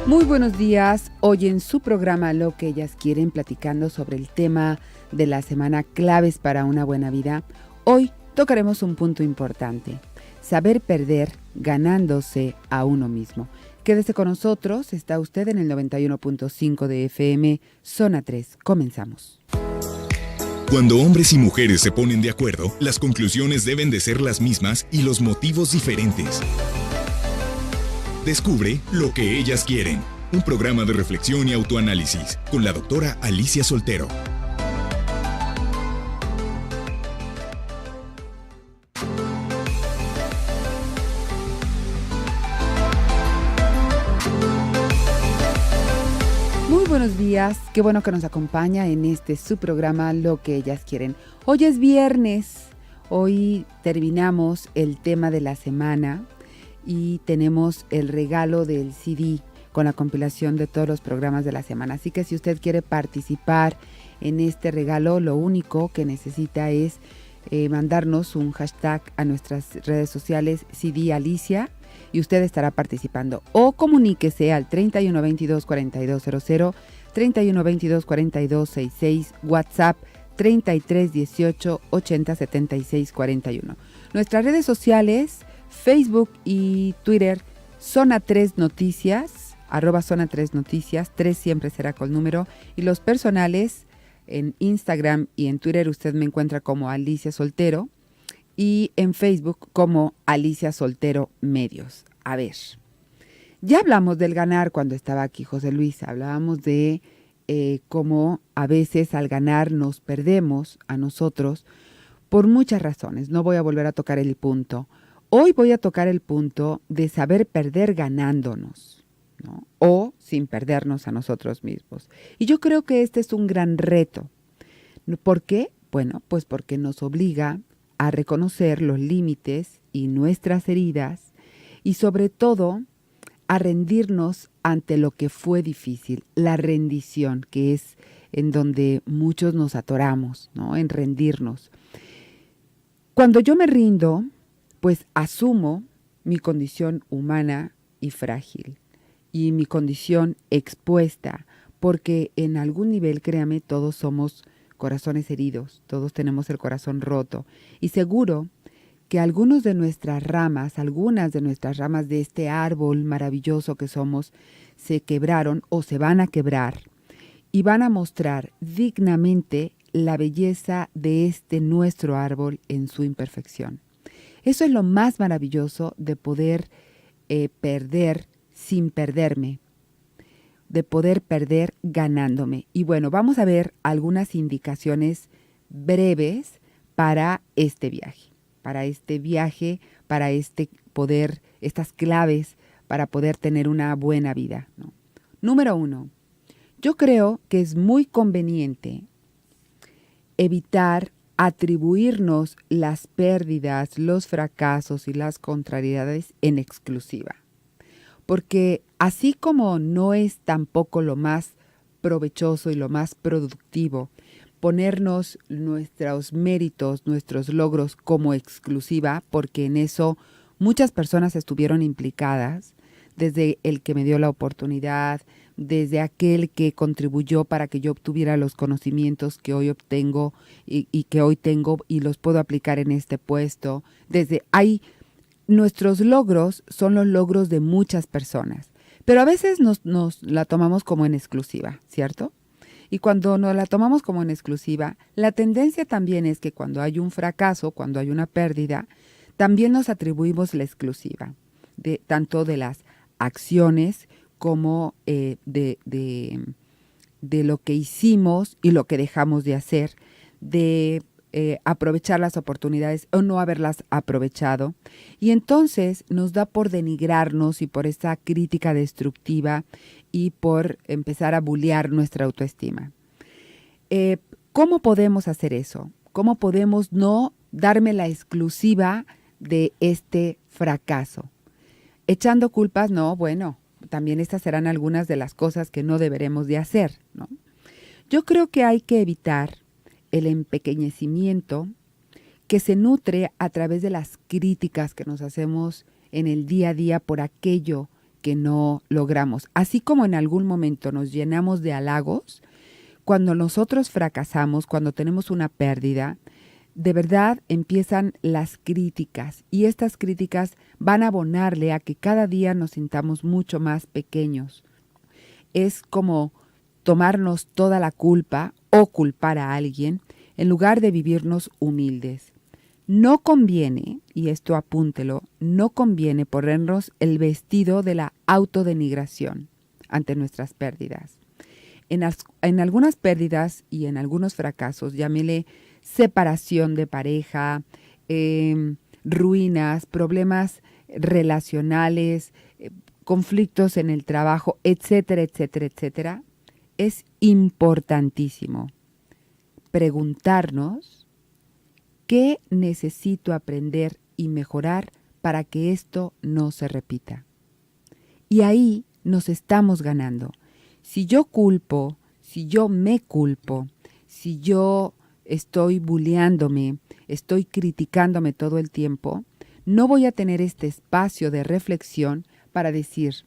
Muy buenos días. Hoy en su programa Lo que ellas quieren, platicando sobre el tema de la semana claves para una buena vida. Hoy tocaremos un punto importante: saber perder ganándose a uno mismo. Quédese con nosotros, está usted en el 91.5 de FM, Zona 3. Comenzamos. Cuando hombres y mujeres se ponen de acuerdo, las conclusiones deben de ser las mismas y los motivos diferentes. Descubre Lo que ellas quieren, un programa de reflexión y autoanálisis con la doctora Alicia Soltero. Muy buenos días, qué bueno que nos acompaña en su programa Lo que ellas quieren. Hoy es viernes, hoy terminamos el tema de la semana y tenemos el regalo del CD con la compilación de todos los programas de la semana. Así que si usted quiere participar en este regalo, lo único que necesita es mandarnos un hashtag a nuestras redes sociales CD Alicia y usted estará participando. O comuníquese al 3122-4200, 3122-4266, WhatsApp 3318-807641. Nuestras redes sociales, Facebook y Twitter, Zona 3 Noticias, @Zona 3 Noticias, 3 siempre será con número, y los personales en Instagram y en Twitter usted me encuentra como Alicia Soltero y en Facebook como Alicia Soltero Medios. A ver, ya hablamos del ganar cuando estaba aquí José Luis, hablábamos de cómo a veces al ganar nos perdemos a nosotros por muchas razones. No voy a volver a tocar el punto. Hoy voy a tocar el punto de saber perder ganándonos, ¿no? O sin perdernos a nosotros mismos. Y yo creo que este es un gran reto. ¿Por qué? Bueno, pues porque nos obliga a reconocer los límites y nuestras heridas y sobre todo a rendirnos ante lo que fue difícil. La rendición, que es en donde muchos nos atoramos, ¿no? En rendirnos. Cuando yo me rindo, pues asumo mi condición humana y frágil y mi condición expuesta, porque en algún nivel, créame, todos somos corazones heridos, todos tenemos el corazón roto y seguro que algunas de nuestras ramas de este árbol maravilloso que somos se quebraron o se van a quebrar y van a mostrar dignamente la belleza de este nuestro árbol en su imperfección. Eso es lo más maravilloso de poder perder sin perderme, de poder perder ganándome. Y bueno, vamos a ver algunas indicaciones breves para este viaje, para poder, estas claves para poder tener una buena vida, ¿no? Número 1, yo creo que es muy conveniente evitar atribuirnos las pérdidas, los fracasos y las contrariedades en exclusiva. Porque así como no es tampoco lo más provechoso y lo más productivo ponernos nuestros méritos, nuestros logros como exclusiva, porque en eso muchas personas estuvieron implicadas, desde el que me dio la oportunidad, desde aquel que contribuyó para que yo obtuviera los conocimientos que hoy obtengo y que hoy tengo y los puedo aplicar en este puesto. Desde ahí, nuestros logros son los logros de muchas personas, pero a veces nos la tomamos como en exclusiva, ¿cierto? Y cuando nos la tomamos como en exclusiva, la tendencia también es que cuando hay un fracaso, cuando hay una pérdida, también nos atribuimos la exclusiva, tanto de las acciones como de lo que hicimos y lo que dejamos de hacer, de aprovechar las oportunidades o no haberlas aprovechado. Y entonces nos da por denigrarnos y por esa crítica destructiva y por empezar a bullear nuestra autoestima. ¿Cómo podemos hacer eso? ¿Cómo podemos no darme la exclusiva de este fracaso? Echando culpas, no, bueno, también estas serán algunas de las cosas que no deberemos de hacer, ¿no? Yo creo que hay que evitar el empequeñecimiento que se nutre a través de las críticas que nos hacemos en el día a día por aquello que no logramos. Así como en algún momento nos llenamos de halagos, cuando nosotros fracasamos, cuando tenemos una pérdida, de verdad empiezan las críticas y estas críticas van a abonarle a que cada día nos sintamos mucho más pequeños. Es como tomarnos toda la culpa o culpar a alguien en lugar de vivirnos humildes. No conviene, y esto apúntelo, no conviene ponernos el vestido de la autodenigración ante nuestras pérdidas. En algunas pérdidas y en algunos fracasos, llámele separación de pareja, ruinas, problemas relacionales, conflictos en el trabajo, etcétera, etcétera, etcétera, es importantísimo preguntarnos qué necesito aprender y mejorar para que esto no se repita. Y ahí nos estamos ganando. Si yo culpo, si yo me culpo, si yo estoy bulleándome, estoy criticándome todo el tiempo, no voy a tener este espacio de reflexión para decir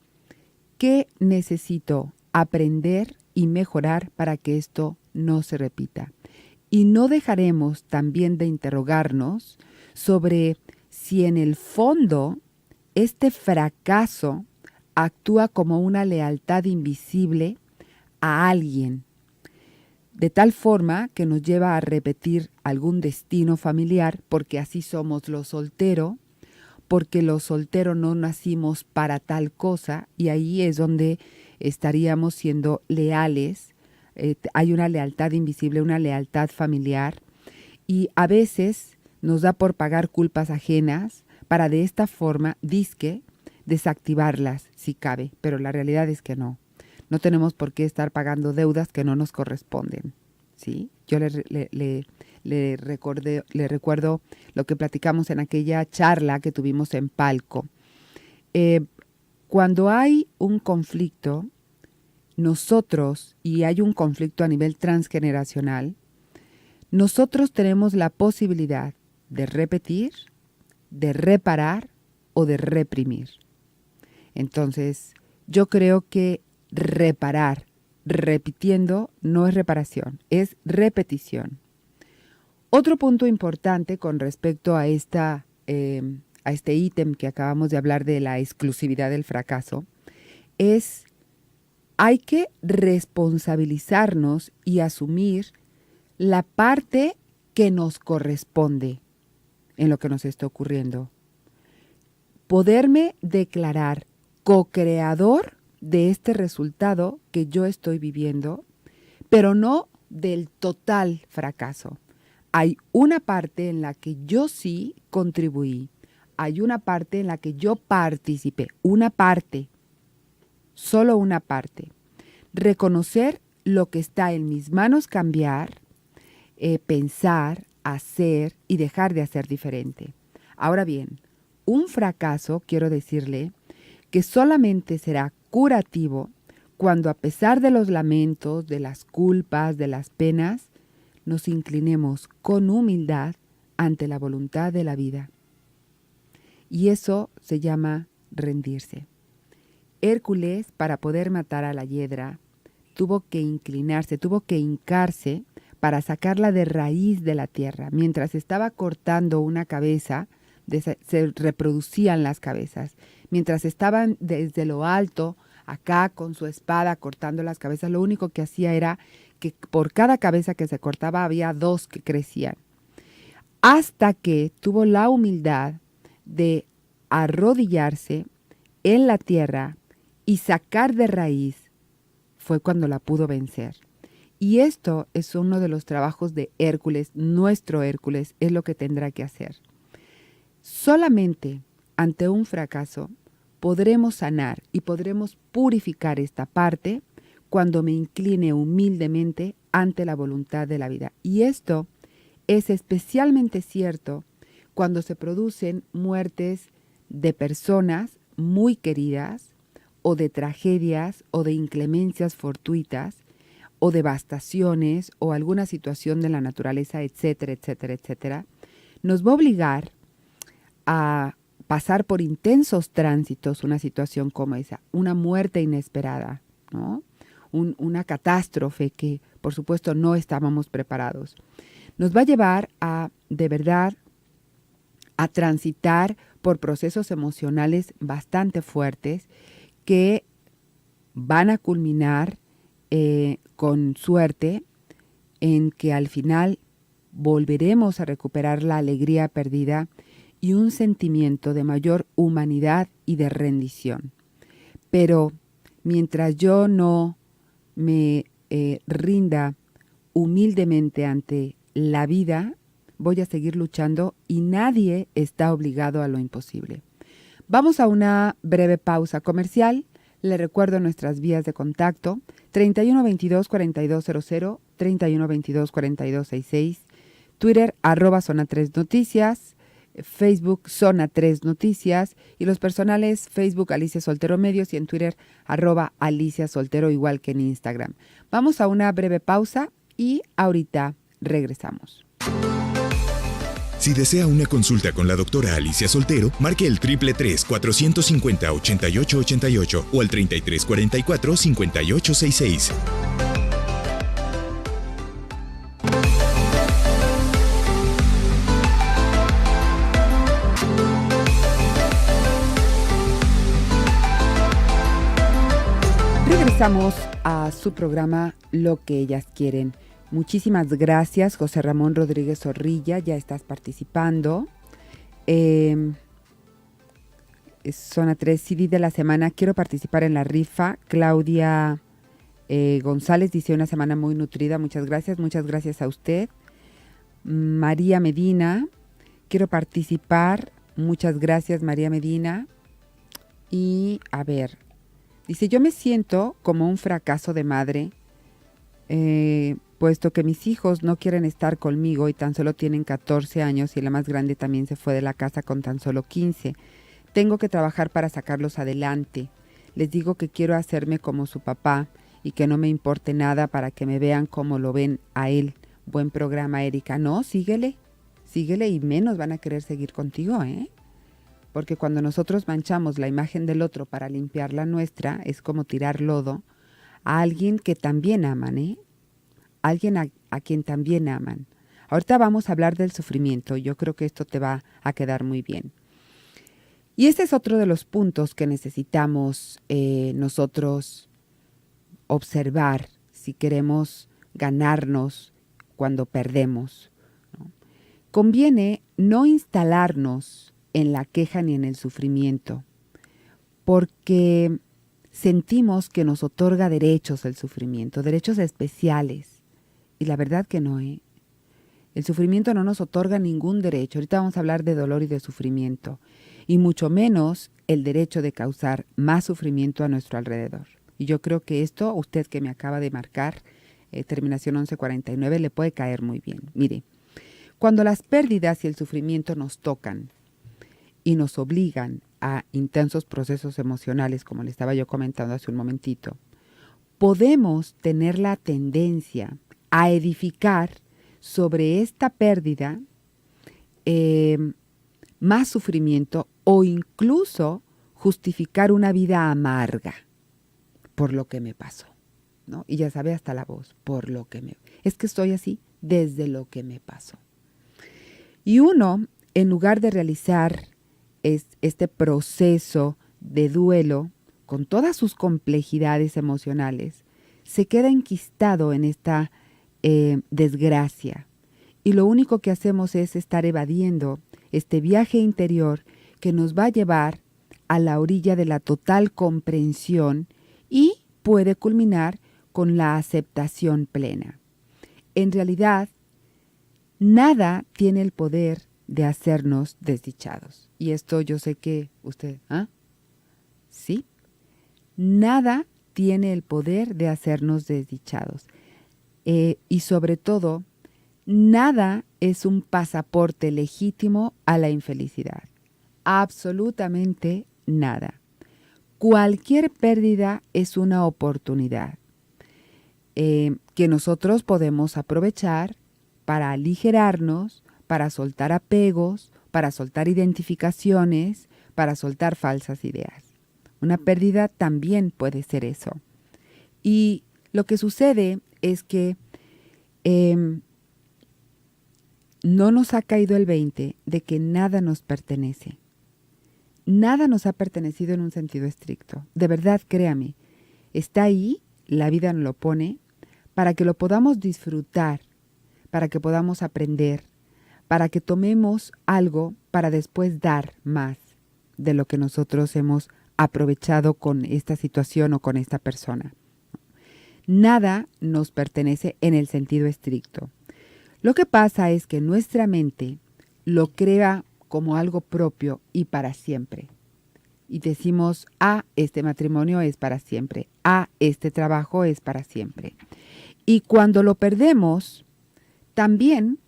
qué necesito aprender y mejorar para que esto no se repita. Y no dejaremos también de interrogarnos sobre si en el fondo este fracaso actúa como una lealtad invisible a alguien, de tal forma que nos lleva a repetir algún destino familiar, porque así somos los solteros, porque los solteros no nacimos para tal cosa, y ahí es donde estaríamos siendo leales. Hay una lealtad invisible, una lealtad familiar, y a veces nos da por pagar culpas ajenas para de esta forma, disque, desactivarlas si cabe, pero la realidad es que no. No tenemos por qué estar pagando deudas que no nos corresponden, ¿sí? Yo le recuerdo lo que platicamos en aquella charla que tuvimos en Palco. Cuando hay un conflicto, nosotros, y hay un conflicto a nivel transgeneracional, nosotros tenemos la posibilidad de repetir, de reparar o de reprimir. Entonces, yo creo que reparar, repitiendo, no es reparación, es repetición. Otro punto importante con respecto a este ítem que acabamos de hablar de la exclusividad del fracaso es hay que responsabilizarnos y asumir la parte que nos corresponde en lo que nos está ocurriendo. Poderme declarar co-creador de este resultado que yo estoy viviendo, pero no del total fracaso. Hay una parte en la que yo sí contribuí, hay una parte en la que yo participé, una parte, solo una parte. Reconocer lo que está en mis manos cambiar, pensar, hacer y dejar de hacer diferente. Ahora bien, un fracaso, quiero decirle, que solamente será curativo cuando a pesar de los lamentos, de las culpas, de las penas, nos inclinemos con humildad ante la voluntad de la vida. Y eso se llama rendirse. Hércules, para poder matar a la hiedra, tuvo que inclinarse, tuvo que hincarse para sacarla de raíz de la tierra. Mientras estaba cortando una cabeza, se reproducían las cabezas. Mientras estaban desde lo alto, acá con su espada cortando las cabezas, lo único que hacía era que por cada cabeza que se cortaba había dos que crecían. Hasta que tuvo la humildad de arrodillarse en la tierra y sacar de raíz, fue cuando la pudo vencer. Y esto es uno de los trabajos de Hércules, nuestro Hércules, es lo que tendrá que hacer. Solamente ante un fracaso podremos sanar y podremos purificar esta parte cuando me incline humildemente ante la voluntad de la vida. Y esto es especialmente cierto cuando se producen muertes de personas muy queridas o de tragedias o de inclemencias fortuitas o devastaciones o alguna situación de la naturaleza, etcétera, etcétera, etcétera. Nos va a obligar a pasar por intensos tránsitos una situación como esa, una muerte inesperada, ¿no? Una catástrofe que, por supuesto, no estábamos preparados. Nos va a llevar a, de verdad, a transitar por procesos emocionales bastante fuertes que van a culminar con suerte en que al final volveremos a recuperar la alegría perdida y un sentimiento de mayor humanidad y de rendición. Pero mientras yo no me rinda humildemente ante la vida, voy a seguir luchando y nadie está obligado a lo imposible. Vamos a una breve pausa comercial. Le recuerdo nuestras vías de contacto: 3122-4200, 3122-4266, Twitter @Zona 3 Noticias, Facebook Zona 3 Noticias y los personales Facebook Alicia Soltero Medios y en Twitter @Alicia Soltero, igual que en Instagram. Vamos a una breve pausa y ahorita regresamos. Si desea una consulta con la doctora Alicia Soltero, marque el 333-450-8888 o al 3344-5866. Regresamos a su programa Lo que ellas quieren. Muchísimas gracias, José Ramón Rodríguez Zorrilla, ya estás participando. Zona 3, CD de la semana, quiero participar en la rifa. Claudia González dice: una semana muy nutrida, muchas gracias a usted. María Medina, quiero participar, muchas gracias María Medina. Y a ver, dice: yo me siento como un fracaso de madre, puesto que mis hijos no quieren estar conmigo y tan solo tienen 14 años y la más grande también se fue de la casa con tan solo 15. Tengo que trabajar para sacarlos adelante. Les digo que quiero hacerme como su papá y que no me importe nada para que me vean como lo ven a él. Buen programa, Erika. No, síguele y menos van a querer seguir contigo, ¿eh? Porque cuando nosotros manchamos la imagen del otro para limpiar la nuestra, es como tirar lodo a alguien que también aman, ¿eh? Alguien a quien también aman. Ahorita vamos a hablar del sufrimiento. Yo creo que esto te va a quedar muy bien. Y ese es otro de los puntos que necesitamos nosotros observar si queremos ganarnos cuando perdemos, ¿no? Conviene no instalarnos en la queja ni en el sufrimiento, porque sentimos que nos otorga derechos el sufrimiento, derechos especiales. Y la verdad que no, ¿eh? El sufrimiento no nos otorga ningún derecho. Ahorita vamos a hablar de dolor y de sufrimiento. Y mucho menos el derecho de causar más sufrimiento a nuestro alrededor. Y yo creo que esto, usted que me acaba de marcar, terminación 1149, le puede caer muy bien. Mire, cuando las pérdidas y el sufrimiento nos tocan y nos obligan a intensos procesos emocionales, como le estaba yo comentando hace un momentito, podemos tener la tendencia a edificar sobre esta pérdida más sufrimiento o incluso justificar una vida amarga por lo que me pasó, ¿no? Y ya sabe hasta la voz, por lo que es que estoy así desde lo que me pasó. Y uno, en lugar de realizar este proceso de duelo con todas sus complejidades emocionales, se queda enquistado en esta desgracia. Y lo único que hacemos es estar evadiendo este viaje interior que nos va a llevar a la orilla de la total comprensión y puede culminar con la aceptación plena. En realidad, nada tiene el poder de hacernos desdichados. Y esto yo sé que usted, ¿sí? Nada tiene el poder de hacernos desdichados. Y sobre todo, nada es un pasaporte legítimo a la infelicidad. Absolutamente nada. Cualquier pérdida es una oportunidad que nosotros podemos aprovechar para aligerarnos, para soltar apegos, para soltar identificaciones, para soltar falsas ideas. Una pérdida también puede ser eso. Y lo que sucede es que no nos ha caído el 20 de que nada nos pertenece. Nada nos ha pertenecido en un sentido estricto. De verdad, créame, está ahí, la vida nos lo pone, para que lo podamos disfrutar, para que podamos aprender, para que tomemos algo para después dar más de lo que nosotros hemos aprovechado con esta situación o con esta persona. Nada nos pertenece en el sentido estricto. Lo que pasa es que nuestra mente lo crea como algo propio y para siempre. Y decimos, este matrimonio es para siempre, este trabajo es para siempre. Y cuando lo perdemos, también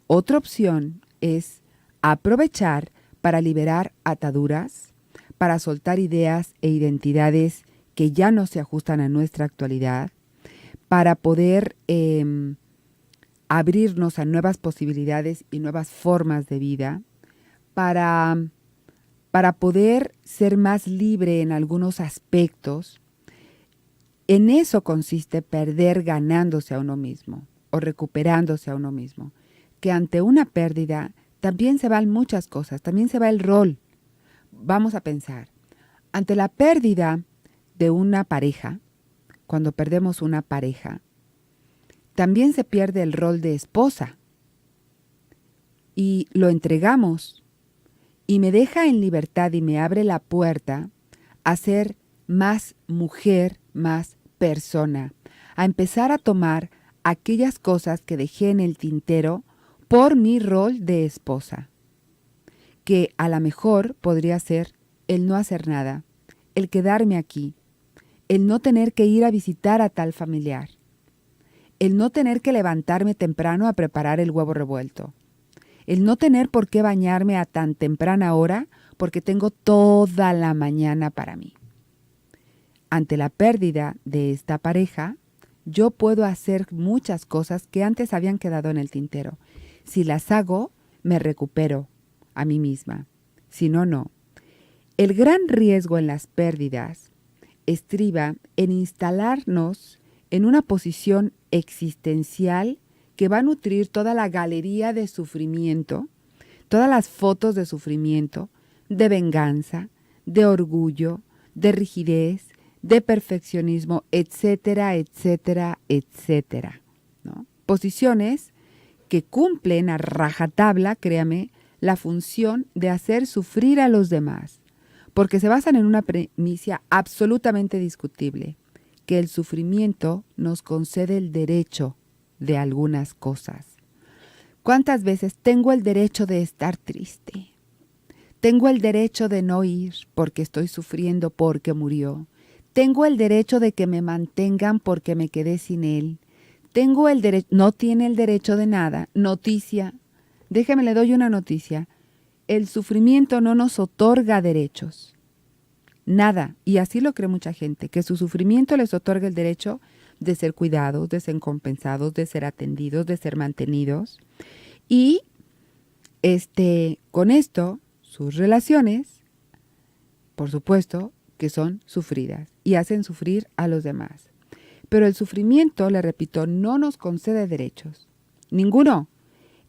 otra opción es aprovechar para liberar ataduras, para soltar ideas e identidades que ya no se ajustan a nuestra actualidad, para poder abrirnos a nuevas posibilidades y nuevas formas de vida, para poder ser más libre en algunos aspectos. En eso consiste perder ganándose a uno mismo o recuperándose a uno mismo. Que ante una pérdida también se van muchas cosas, también se va el rol. Vamos a pensar, ante la pérdida de una pareja, cuando perdemos una pareja, también se pierde el rol de esposa y lo entregamos y me deja en libertad y me abre la puerta a ser más mujer, más persona, a empezar a tomar aquellas cosas que dejé en el tintero por mi rol de esposa, que a lo mejor podría ser el no hacer nada, el quedarme aquí, el no tener que ir a visitar a tal familiar, el no tener que levantarme temprano a preparar el huevo revuelto, el no tener por qué bañarme a tan temprana hora porque tengo toda la mañana para mí. Ante la pérdida de esta pareja, yo puedo hacer muchas cosas que antes habían quedado en el tintero. Si las hago, me recupero a mí misma. Si no, no. El gran riesgo en las pérdidas estriba en instalarnos en una posición existencial que va a nutrir toda la galería de sufrimiento, todas las fotos de sufrimiento, de venganza, de orgullo, de rigidez, de perfeccionismo, etcétera, etcétera, etcétera, ¿no? Posiciones que cumplen a rajatabla, créame, la función de hacer sufrir a los demás, porque se basan en una premisa absolutamente discutible, que el sufrimiento nos concede el derecho de algunas cosas. ¿Cuántas veces tengo el derecho de estar triste? Tengo el derecho de no ir porque estoy sufriendo porque murió. Tengo el derecho de que me mantengan porque me quedé sin él. Tengo el derecho, no tiene el derecho de nada. Noticia, déjeme le doy una noticia. El sufrimiento no nos otorga derechos. Nada, y así lo cree mucha gente, que su sufrimiento les otorga el derecho de ser cuidados, de ser compensados, de ser atendidos, de ser mantenidos. Y con esto, sus relaciones, por supuesto, que son sufridas y hacen sufrir a los demás. Pero el sufrimiento, le repito, no nos concede derechos. Ninguno.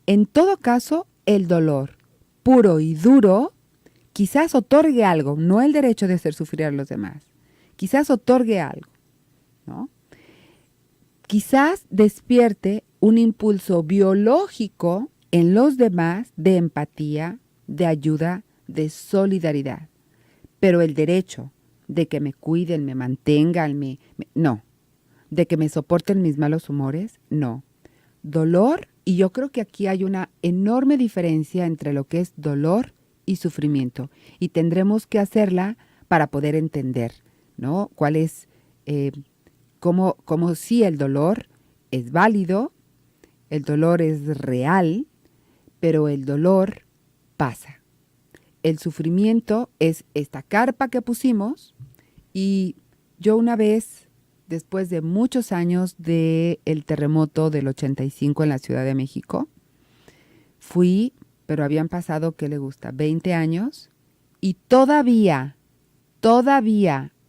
En todo caso, el dolor puro y duro quizás otorgue algo, no el derecho de hacer sufrir a los demás. Quizás otorgue algo, ¿no? Quizás despierte un impulso biológico en los demás de empatía, de ayuda, de solidaridad. Pero el derecho de que me cuiden, me mantengan, no. De que me soporten mis malos humores, no. Dolor, y yo creo que aquí hay una enorme diferencia entre lo que es dolor y sufrimiento. Y tendremos que hacerla para poder entender, ¿no? Cuál es, cómo sí el dolor es válido, el dolor es real, pero el dolor pasa. El sufrimiento es esta carpa que pusimos y yo una vez, después de muchos años del terremoto del 85 en la Ciudad de México, fui, pero habían pasado, ¿qué le gusta? 20 años y todavía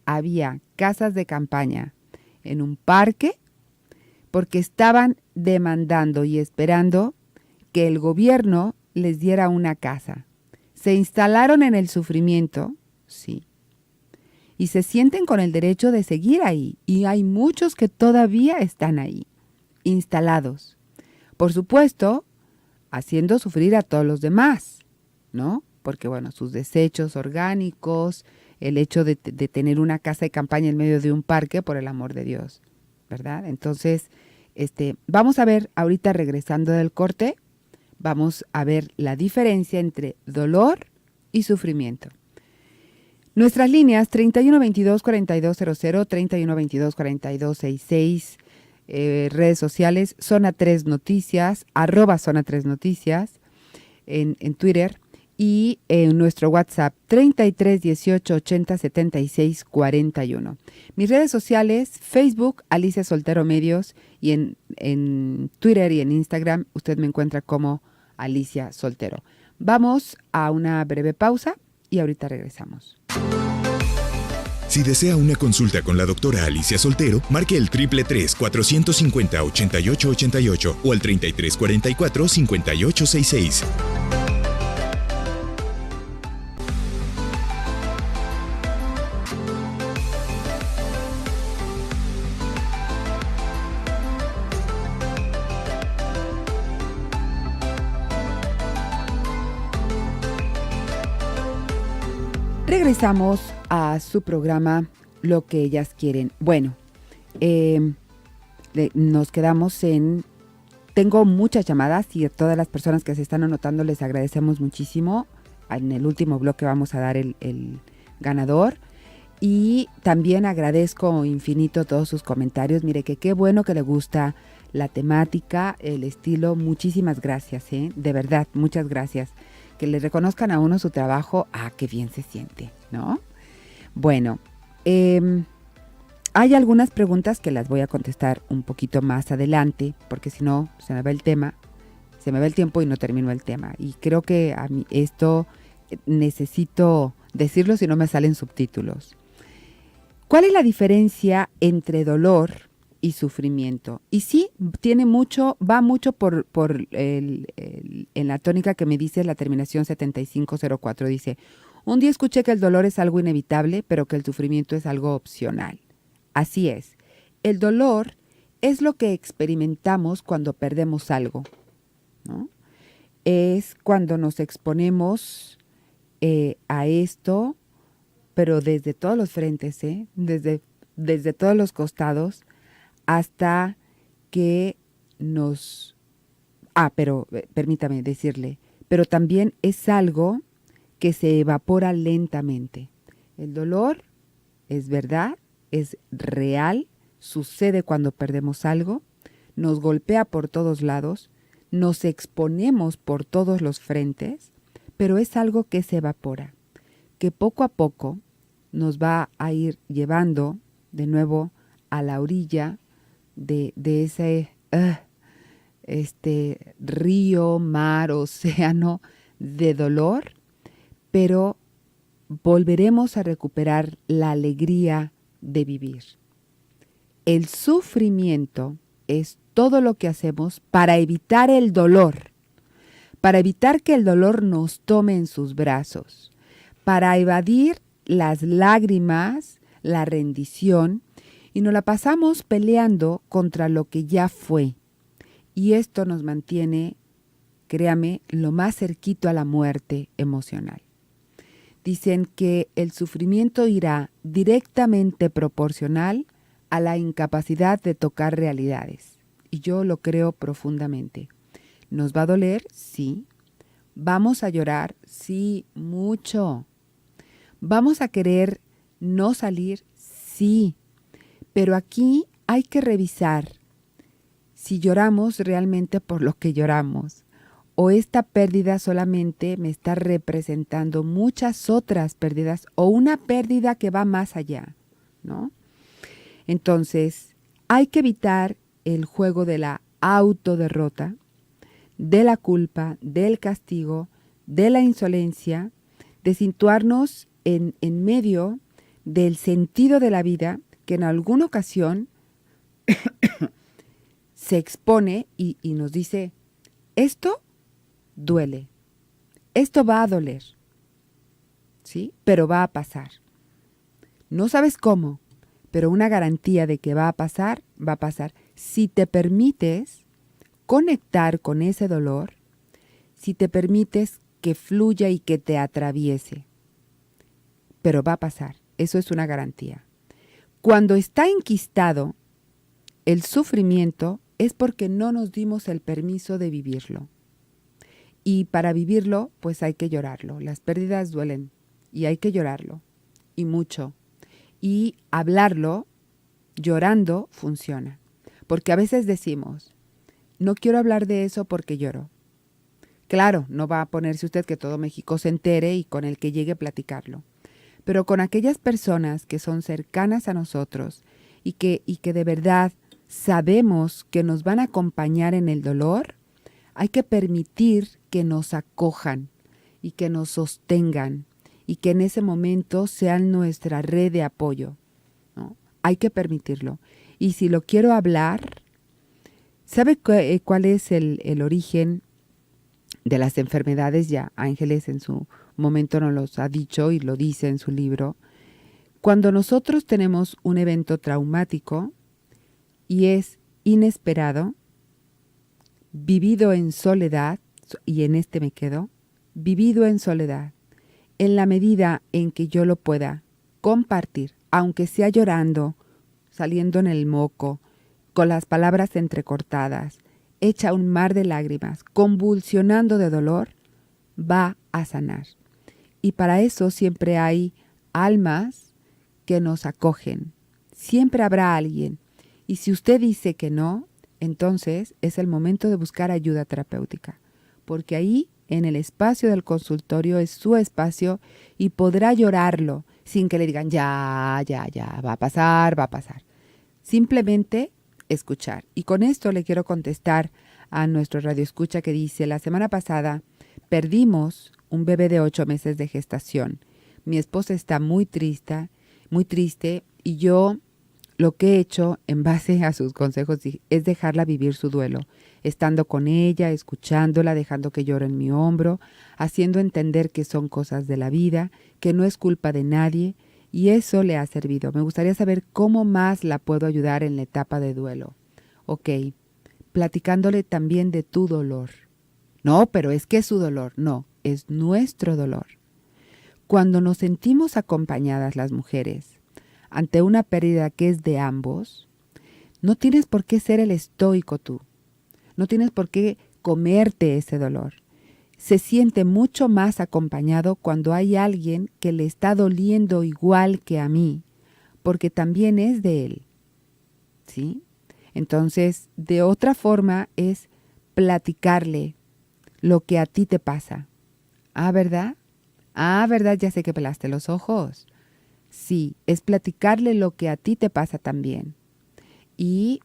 había casas de campaña en un parque porque estaban demandando y esperando que el gobierno les diera una casa. Se instalaron en el sufrimiento, sí, y se sienten con el derecho de seguir ahí. Y hay muchos que todavía están ahí, instalados. Por supuesto, haciendo sufrir a todos los demás, ¿no? Porque, bueno, sus desechos orgánicos, el hecho de tener una casa de campaña en medio de un parque, por el amor de Dios, ¿verdad? Entonces, vamos a ver, ahorita regresando del corte, vamos a ver la diferencia entre dolor y sufrimiento. Nuestras líneas 3122-4200, 3122-4266, redes sociales, Zona 3 Noticias, @Zona 3 Noticias en Twitter, y nuestro WhatsApp 33 18 80 76 41. Mis redes sociales, Facebook, Alicia Soltero Medios, y en Twitter y en Instagram usted me encuentra como Alicia Soltero. Vamos a una breve pausa y ahorita regresamos. Si desea una consulta con la doctora Alicia Soltero, marque el 333-450-8888 o al 3344-5866. Regresamos a su programa Lo que ellas quieren. Bueno, nos quedamos en... Tengo muchas llamadas y a todas las personas que se están anotando les agradecemos muchísimo. En el último bloque vamos a dar el ganador. Y también agradezco infinito todos sus comentarios. Mire que qué bueno que le gusta la temática, el estilo. Muchísimas gracias, de verdad, muchas gracias. Que le reconozcan a uno su trabajo, qué bien se siente, ¿no? Bueno, hay algunas preguntas que las voy a contestar un poquito más adelante, porque si no, se me va el tiempo y no termino el tema. Y creo que a mí esto necesito decirlo si no me salen subtítulos. ¿Cuál es la diferencia entre dolor y sufrimiento? Y sí, va mucho por en la tónica que me dice la terminación 7504. Dice, un día escuché que el dolor es algo inevitable, pero que el sufrimiento es algo opcional. Así es, el dolor es lo que experimentamos cuando perdemos algo, ¿no? Es cuando nos exponemos a esto, pero desde todos los frentes, desde todos los costados, hasta que nos... pero permítame decirle, pero también es algo que se evapora lentamente. El dolor es verdad, es real, sucede cuando perdemos algo, nos golpea por todos lados, nos exponemos por todos los frentes, pero es algo que se evapora, que poco a poco nos va a ir llevando de nuevo a la orilla de ese río, mar, océano de dolor, pero volveremos a recuperar la alegría de vivir. El sufrimiento es todo lo que hacemos para evitar el dolor, para evitar que el dolor nos tome en sus brazos, para evadir las lágrimas, la rendición, y nos la pasamos peleando contra lo que ya fue. Y esto nos mantiene, créame, lo más cerquito a la muerte emocional. Dicen que el sufrimiento irá directamente proporcional a la incapacidad de tocar realidades. Y yo lo creo profundamente. ¿Nos va a doler? Sí. ¿Vamos a llorar? Sí, mucho. ¿Vamos a querer no salir? Sí. Pero aquí hay que revisar si lloramos realmente por lo que lloramos, o esta pérdida solamente me está representando muchas otras pérdidas o una pérdida que va más allá, ¿no? Entonces, hay que evitar el juego de la autoderrota, de la culpa, del castigo, de la insolencia, de situarnos en medio del sentido de la vida que en alguna ocasión se expone y nos dice, esto duele, esto va a doler, ¿sí? Pero va a pasar. No sabes cómo, pero una garantía de que va a pasar, va a pasar. Si te permites conectar con ese dolor, si te permites que fluya y que te atraviese, pero va a pasar. Eso es una garantía. Cuando está enquistado el sufrimiento es porque no nos dimos el permiso de vivirlo. Y para vivirlo, pues hay que llorarlo. Las pérdidas duelen y hay que llorarlo, y mucho. Y hablarlo, llorando, funciona. Porque a veces decimos, no quiero hablar de eso porque lloro. Claro, no va a ponerse usted que todo México se entere y con el que llegue a platicarlo. Pero con aquellas personas que son cercanas a nosotros y que de verdad sabemos que nos van a acompañar en el dolor, hay que permitir que nos acojan y que nos sostengan y que en ese momento sean nuestra red de apoyo, ¿no? Hay que permitirlo. Y si lo quiero hablar, ¿sabe cuál es el origen de las enfermedades? Ya Ángeles en su momento nos los ha dicho y lo dice en su libro. Cuando nosotros tenemos un evento traumático y es inesperado, vivido en soledad, y en este me quedo, vivido en soledad, en la medida en que yo lo pueda compartir, aunque sea llorando, saliendo en el moco, con las palabras entrecortadas, hecha un mar de lágrimas, convulsionando de dolor, va a sanar. Y para eso siempre hay almas que nos acogen. Siempre habrá alguien. Y si usted dice que no, entonces es el momento de buscar ayuda terapéutica. Porque ahí, en el espacio del consultorio, es su espacio y podrá llorarlo sin que le digan, ya, va a pasar, va a pasar. Simplemente escuchar. Y con esto le quiero contestar a nuestro radioescucha que dice, la semana pasada perdimos un bebé de 8 meses de gestación. Mi esposa está muy triste y yo lo que he hecho en base a sus consejos es dejarla vivir su duelo, estando con ella, escuchándola, dejando que llore en mi hombro, haciendo entender que son cosas de la vida, que no es culpa de nadie, y eso le ha servido. Me gustaría saber cómo más la puedo ayudar en la etapa de duelo. Ok, platicándole también de tu dolor. No, pero es que es su dolor. No, es nuestro dolor. Cuando nos sentimos acompañadas las mujeres ante una pérdida que es de ambos, no tienes por qué ser el estoico tú. No tienes por qué comerte ese dolor. Se siente mucho más acompañado cuando hay alguien que le está doliendo igual que a mí, porque también es de él. ¿Sí? Entonces, de otra forma es platicarle lo que a ti te pasa. Ah, ¿verdad? Ah, ¿verdad? Ya sé que pelaste los ojos. Sí, es platicarle lo que a ti te pasa también. Y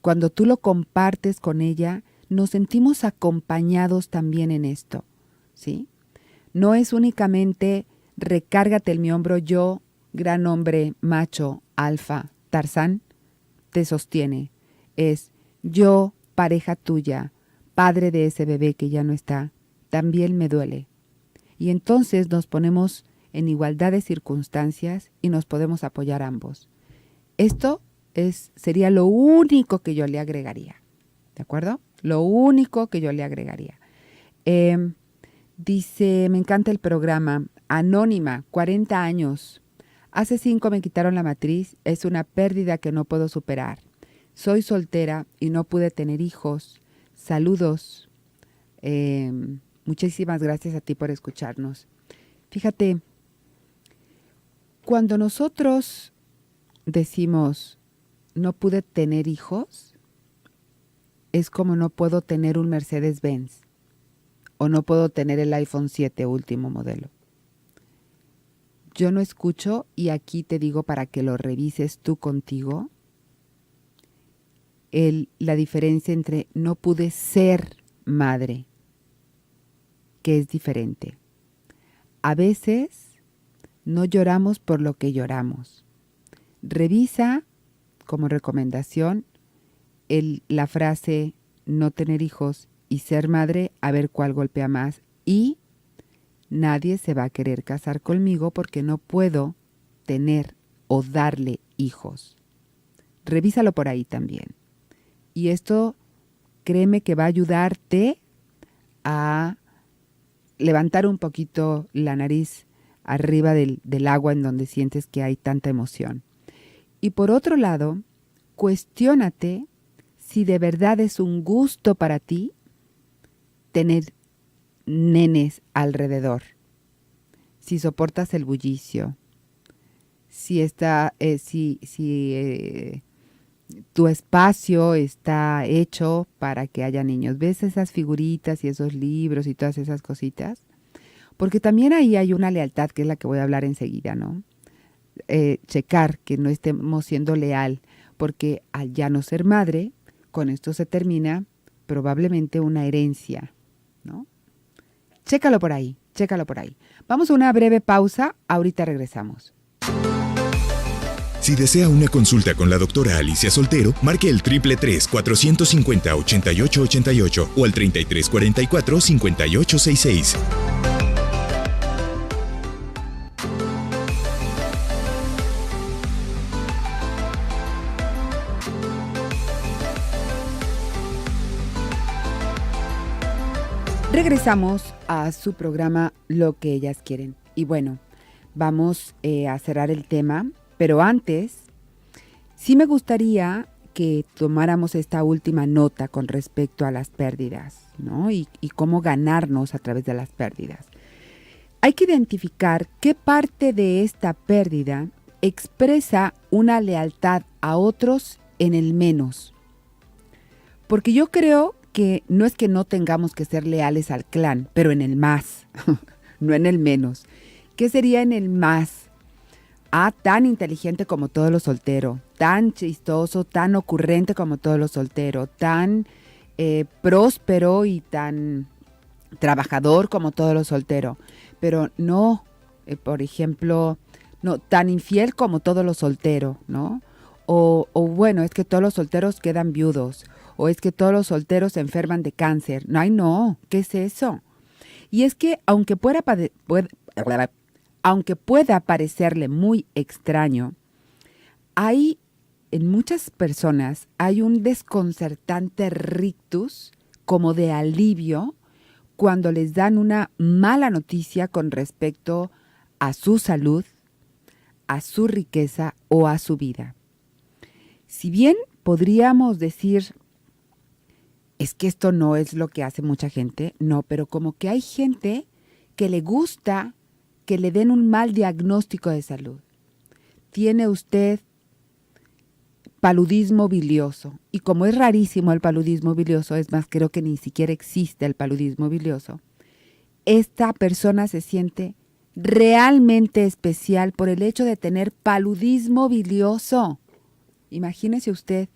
cuando tú lo compartes con ella, nos sentimos acompañados también en esto, ¿sí? No es únicamente recárgate en mi hombro, yo, gran hombre, macho, alfa, Tarzán, te sostiene. Es yo, pareja tuya, padre de ese bebé que ya no está, también me duele. Y entonces nos ponemos en igualdad de circunstancias y nos podemos apoyar ambos. Esto sería lo único que yo le agregaría. ¿De acuerdo? Lo único que yo le agregaría. Dice, me encanta el programa. Anónima, 40 años. Hace 5 me quitaron la matriz. Es una pérdida que no puedo superar. Soy soltera y no pude tener hijos. Saludos. Muchísimas gracias a ti por escucharnos. Fíjate, cuando nosotros decimos no pude tener hijos, es como no puedo tener un Mercedes-Benz o no puedo tener el iPhone 7 último modelo. Yo no escucho, y aquí te digo para que lo revises tú contigo, la diferencia entre no pude ser madre, que es diferente, A veces no lloramos por lo que lloramos. Revisa como recomendación la frase no tener hijos y ser madre, a ver cuál golpea más. Y nadie se va a querer casar conmigo porque no puedo tener o darle hijos. Revísalo por ahí también. Y esto, créeme que va a ayudarte a levantar un poquito la nariz arriba del agua en donde sientes que hay tanta emoción. Y por otro lado, cuestiónate si de verdad es un gusto para ti tener nenes alrededor. Si soportas el bullicio, si tu espacio está hecho para que haya niños. ¿Ves esas figuritas y esos libros y todas esas cositas? Porque también ahí hay una lealtad, que es la que voy a hablar enseguida, ¿no? Checar que no estemos siendo leal, porque al ya no ser madre, con esto se termina probablemente una herencia, ¿no? Chécalo por ahí, chécalo por ahí. Vamos a una breve pausa, ahorita regresamos. Si desea una consulta con la doctora Alicia Soltero, marque el 333-450-8888 o al 3344-5866. Regresamos a su programa Lo que ellas quieren. Y bueno, vamos a cerrar el tema, pero antes, sí me gustaría que tomáramos esta última nota con respecto a las pérdidas, ¿no? Y cómo ganarnos a través de las pérdidas. Hay que identificar qué parte de esta pérdida expresa una lealtad a otros en el menos. Porque yo creo que no es que no tengamos que ser leales al clan, pero en el más, no en el menos. ¿Qué sería en el más? Tan inteligente como todos los solteros, tan chistoso, tan ocurrente como todos los solteros, tan próspero y tan trabajador como todos los solteros, pero no, por ejemplo, no tan infiel como todos los solteros, ¿no? O bueno, es que todos los solteros quedan viudos, o es que todos los solteros se enferman de cáncer. No, ay no, ¿qué es eso? Y es que aunque pueda parecerle muy extraño, en muchas personas hay un desconcertante rictus como de alivio cuando les dan una mala noticia con respecto a su salud, a su riqueza o a su vida. Si bien podríamos decir, es que esto no es lo que hace mucha gente, no, pero como que hay gente que le gusta que le den un mal diagnóstico de salud. Tiene usted paludismo bilioso, y como es rarísimo el paludismo bilioso, es más, creo que ni siquiera existe el paludismo bilioso, esta persona se siente realmente especial por el hecho de tener paludismo bilioso. Imagínese usted,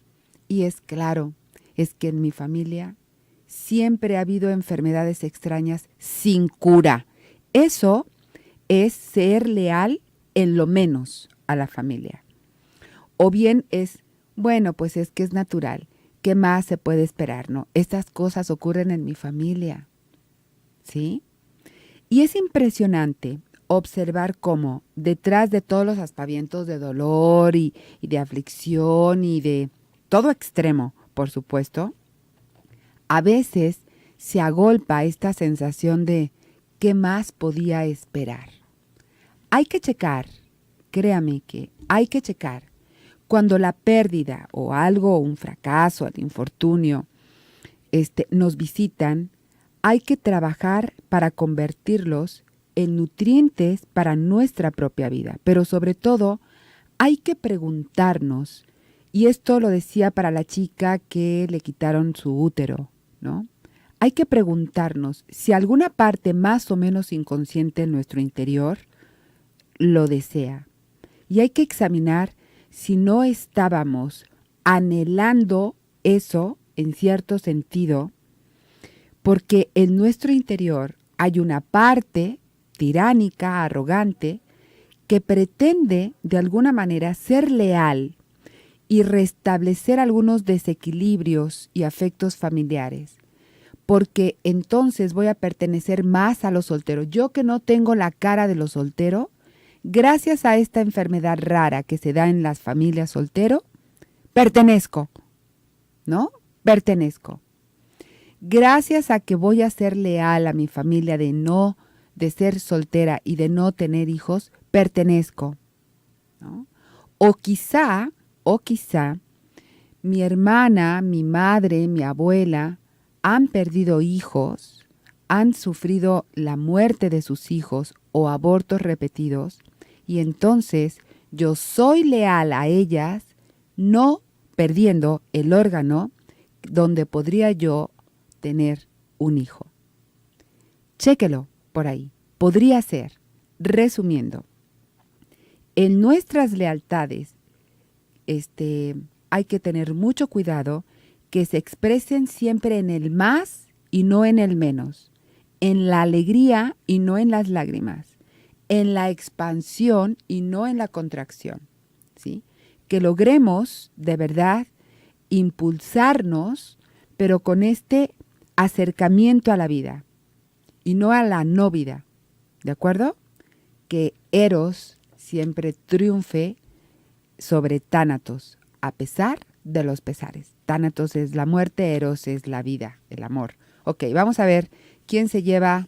y es claro, es que en mi familia siempre ha habido enfermedades extrañas sin cura. Eso es ser leal en lo menos a la familia. O bien es, bueno, pues es que es natural. ¿Qué más se puede esperar, no? Estas cosas ocurren en mi familia, ¿sí? Y es impresionante observar cómo detrás de todos los aspavientos de dolor y de aflicción y de todo extremo, por supuesto, a veces se agolpa esta sensación de ¿qué más podía esperar? Hay que checar, créame que hay que checar cuando la pérdida o algo, un fracaso, el infortunio, nos visitan, hay que trabajar para convertirlos en nutrientes para nuestra propia vida. Pero sobre todo, hay que preguntarnos, y esto lo decía para la chica que le quitaron su útero, ¿no? Hay que preguntarnos si alguna parte más o menos inconsciente en nuestro interior lo desea. Y hay que examinar si no estábamos anhelando eso en cierto sentido, porque en nuestro interior hay una parte tiránica, arrogante, que pretende de alguna manera ser leal y restablecer algunos desequilibrios y afectos familiares, porque entonces voy a pertenecer más a los solteros. Yo que no tengo la cara de los solteros, gracias a esta enfermedad rara que se da en las familias solteros, pertenezco, ¿no? Pertenezco. Gracias a que voy a ser leal a mi familia de ser soltera y de no tener hijos, pertenezco, ¿no? O quizá, mi hermana, mi madre, mi abuela han perdido hijos, han sufrido la muerte de sus hijos o abortos repetidos, y entonces yo soy leal a ellas, no perdiendo el órgano donde podría yo tener un hijo. Chéquelo por ahí. Podría ser, resumiendo, en nuestras lealtades hay que tener mucho cuidado que se expresen siempre en el más y no en el menos, en la alegría y no en las lágrimas, en la expansión y no en la contracción, ¿sí? Que logremos de verdad impulsarnos, pero con este acercamiento a la vida y no a la no vida, ¿de acuerdo? Que Eros siempre triunfe sobre Tánatos, a pesar de los pesares. Tánatos es la muerte, Eros es la vida, el amor. Ok, vamos a ver quién se lleva.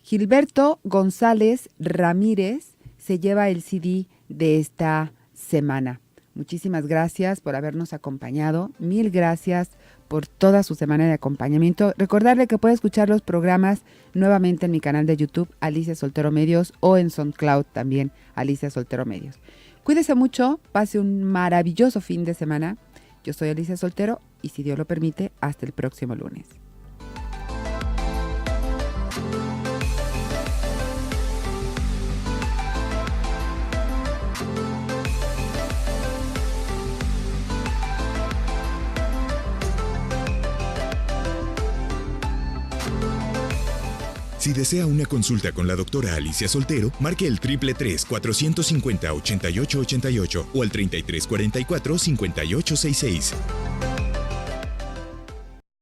Gilberto González Ramírez se lleva el CD de esta semana. Muchísimas gracias por habernos acompañado. Mil gracias por toda su semana de acompañamiento. Recordarle que puede escuchar los programas nuevamente en mi canal de YouTube, Alicia Soltero Medios, o en SoundCloud también, Alicia Soltero Medios. Cuídese mucho, pase un maravilloso fin de semana. Yo soy Alicia Soltero y, si Dios lo permite, hasta el próximo lunes. Si desea una consulta con la doctora Alicia Soltero, marque el 333-450-8888 o al 3344-5866.